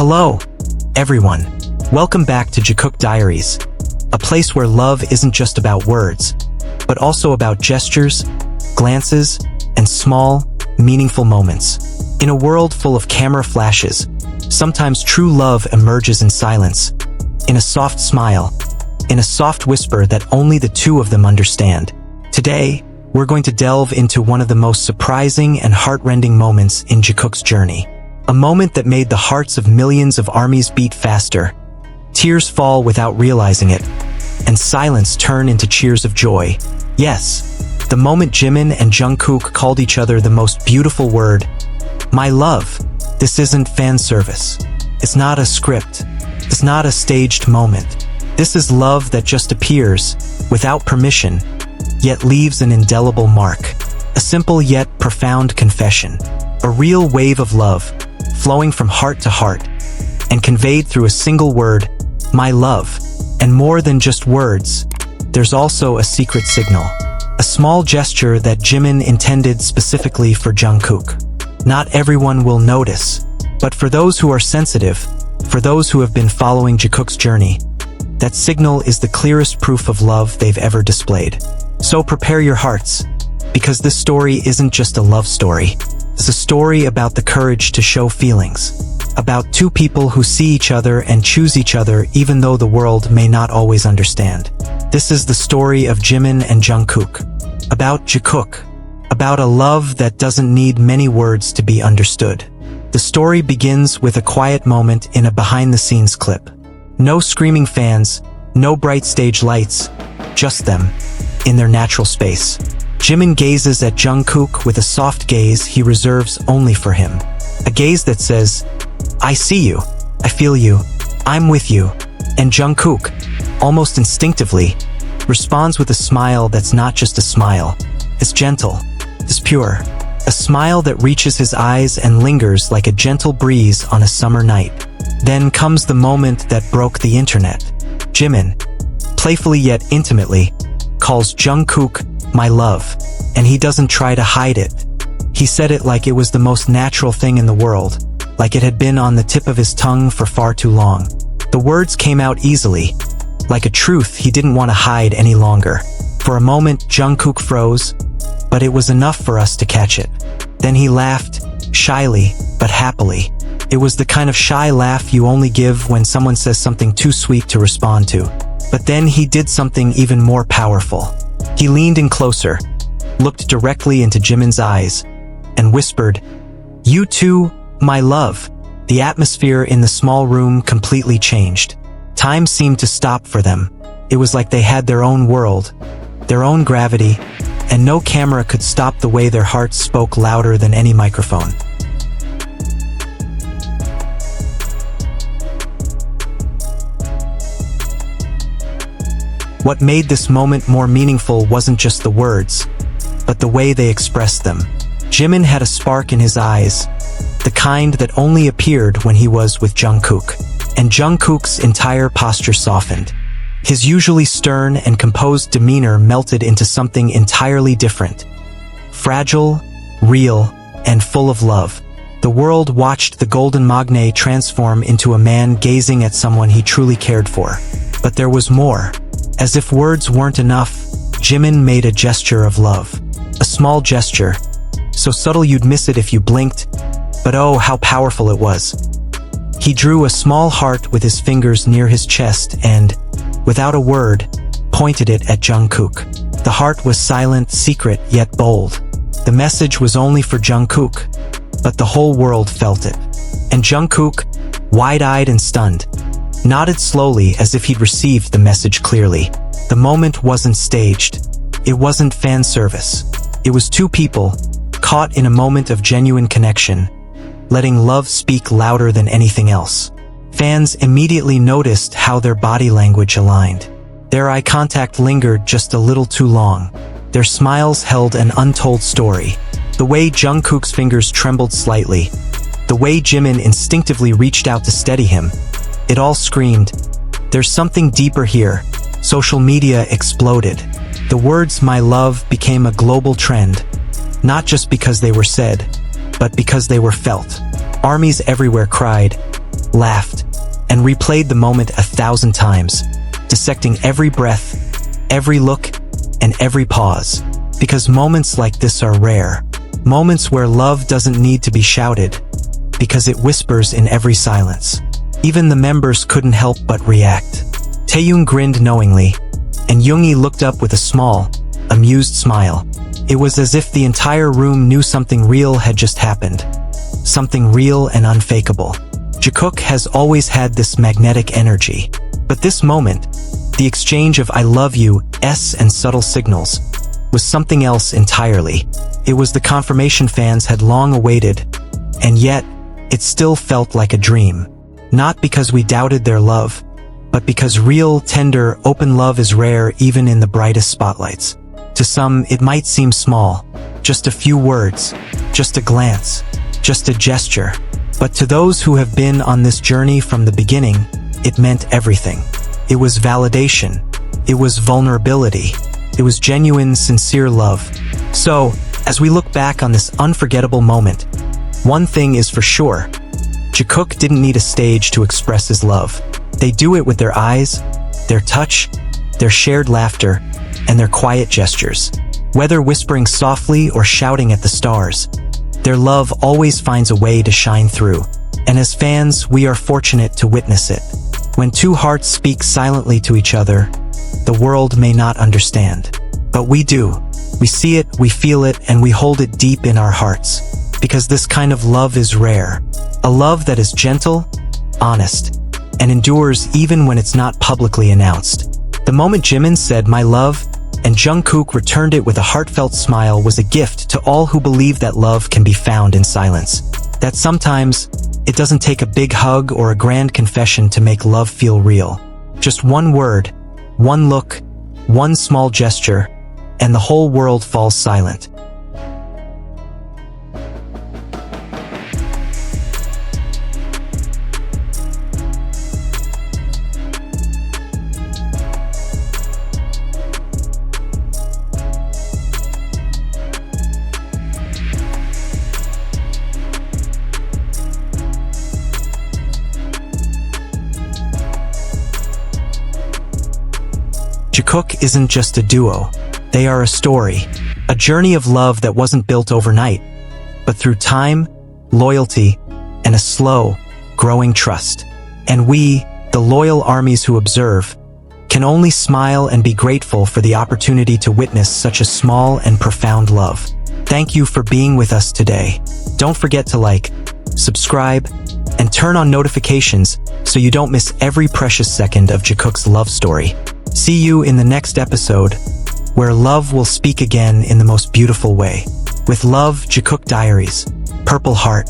Hello, everyone. Welcome back to Jikook Diaries, a place where love isn't just about words, but also about gestures, glances, and small, meaningful moments. In a world full of camera flashes, sometimes true love emerges in silence, in a soft smile, in a soft whisper that only the two of them understand. Today, we're going to delve into one of the most surprising and heart-rending moments in Jakook's journey. A moment that made the hearts of millions of armies beat faster, tears fall without realizing it, and silence turn into cheers of joy. Yes, the moment Jimin and Jungkook called each other the most beautiful word, my love. This isn't fan service. It's not a script. It's not a staged moment. This is love that just appears, without permission, yet leaves an indelible mark. A simple yet profound confession. A real wave of love, flowing from heart to heart, and conveyed through a single word, my love. And more than just words, there's also a secret signal. A small gesture that Jimin intended specifically for Jungkook. Not everyone will notice, but for those who are sensitive, for those who have been following Jakook's journey, that signal is the clearest proof of love they've ever displayed. So prepare your hearts, because this story isn't just a love story. It's a story about the courage to show feelings, about two people who see each other and choose each other even though the world may not always understand. This is the story of Jimin and Jungkook, about Jakook, about a love that doesn't need many words to be understood. The story begins with a quiet moment in a behind-the-scenes clip. No screaming fans, no bright stage lights, just them, in their natural space. Jimin gazes at Jungkook with a soft gaze he reserves only for him. A gaze that says, I see you, I feel you, I'm with you. And Jungkook, almost instinctively, responds with a smile that's not just a smile. It's gentle, it's pure. A smile that reaches his eyes and lingers like a gentle breeze on a summer night. Then comes the moment that broke the internet. Jimin, playfully yet intimately, calls Jungkook my love, and he doesn't try to hide it. He said it like it was the most natural thing in the world, like it had been on the tip of his tongue for far too long. The words came out easily, like a truth he didn't want to hide any longer. For a moment, Jungkook froze, but it was enough for us to catch it. Then he laughed, shyly, but happily. It was the kind of shy laugh you only give when someone says something too sweet to respond to. But then he did something even more powerful. He leaned in closer, looked directly into Jimin's eyes, and whispered, you too, my love. The atmosphere in the small room completely changed. Time seemed to stop for them. It was like they had their own world, their own gravity, and no camera could stop the way their hearts spoke louder than any microphone. What made this moment more meaningful wasn't just the words, but the way they expressed them. Jimin had a spark in his eyes, the kind that only appeared when he was with Jungkook. And Jungkook's entire posture softened. His usually stern and composed demeanor melted into something entirely different. Fragile, real, and full of love. The world watched the golden magne transform into a man gazing at someone he truly cared for. But there was more. As if words weren't enough, Jimin made a gesture of love. A small gesture, so subtle you'd miss it if you blinked, but oh, how powerful it was. He drew a small heart with his fingers near his chest and, without a word, pointed it at Jungkook. The heart was silent, secret, yet bold. The message was only for Jungkook, but the whole world felt it. And Jungkook, wide-eyed and stunned, nodded slowly as if he'd received the message clearly. The moment wasn't staged. It wasn't fan service. It was two people, caught in a moment of genuine connection, letting love speak louder than anything else. Fans immediately noticed how their body language aligned. Their eye contact lingered just a little too long. Their smiles held an untold story. The way Jungkook's fingers trembled slightly, the way Jimin instinctively reached out to steady him, it all screamed, there's something deeper here. Social media exploded. The words my love became a global trend, not just because they were said, but because they were felt. Armies everywhere cried, laughed, and replayed the moment 1,000 times, dissecting every breath, every look, and every pause. Because moments like this are rare. Moments where love doesn't need to be shouted, because it whispers in every silence. Even the members couldn't help but react. Taeyoung grinned knowingly, and Yoongi looked up with a small, amused smile. It was as if the entire room knew something real had just happened. Something real and unfakeable. Jakook has always had this magnetic energy. But this moment, the exchange of I love you, and subtle signals, was something else entirely. It was the confirmation fans had long awaited, and yet, it still felt like a dream. Not because we doubted their love, but because real, tender, open love is rare even in the brightest spotlights. To some, it might seem small, just a few words, just a glance, just a gesture. But to those who have been on this journey from the beginning, it meant everything. It was validation. It was vulnerability. It was genuine, sincere love. So, as we look back on this unforgettable moment, one thing is for sure. Jakook didn't need a stage to express his love. They do it with their eyes, their touch, their shared laughter, and their quiet gestures. Whether whispering softly or shouting at the stars, their love always finds a way to shine through. And as fans, we are fortunate to witness it. When two hearts speak silently to each other, the world may not understand. But we do. We see it, we feel it, and we hold it deep in our hearts. Because this kind of love is rare. A love that is gentle, honest, and endures even when it's not publicly announced. The moment Jimin said, "My love," and Jungkook returned it with a heartfelt smile was a gift to all who believe that love can be found in silence. That sometimes, it doesn't take a big hug or a grand confession to make love feel real. Just one word, one look, one small gesture, and the whole world falls silent. Jikook isn't just a duo. They are a story, a journey of love that wasn't built overnight, but through time, loyalty, and a slow, growing trust. And we, the loyal armies who observe, can only smile and be grateful for the opportunity to witness such a small and profound love. Thank you for being with us today. Don't forget to like, subscribe, and turn on notifications so you don't miss every precious second of Jakook's love story. See you in the next episode, where love will speak again in the most beautiful way. With love, Jikook Diaries, Purple Heart.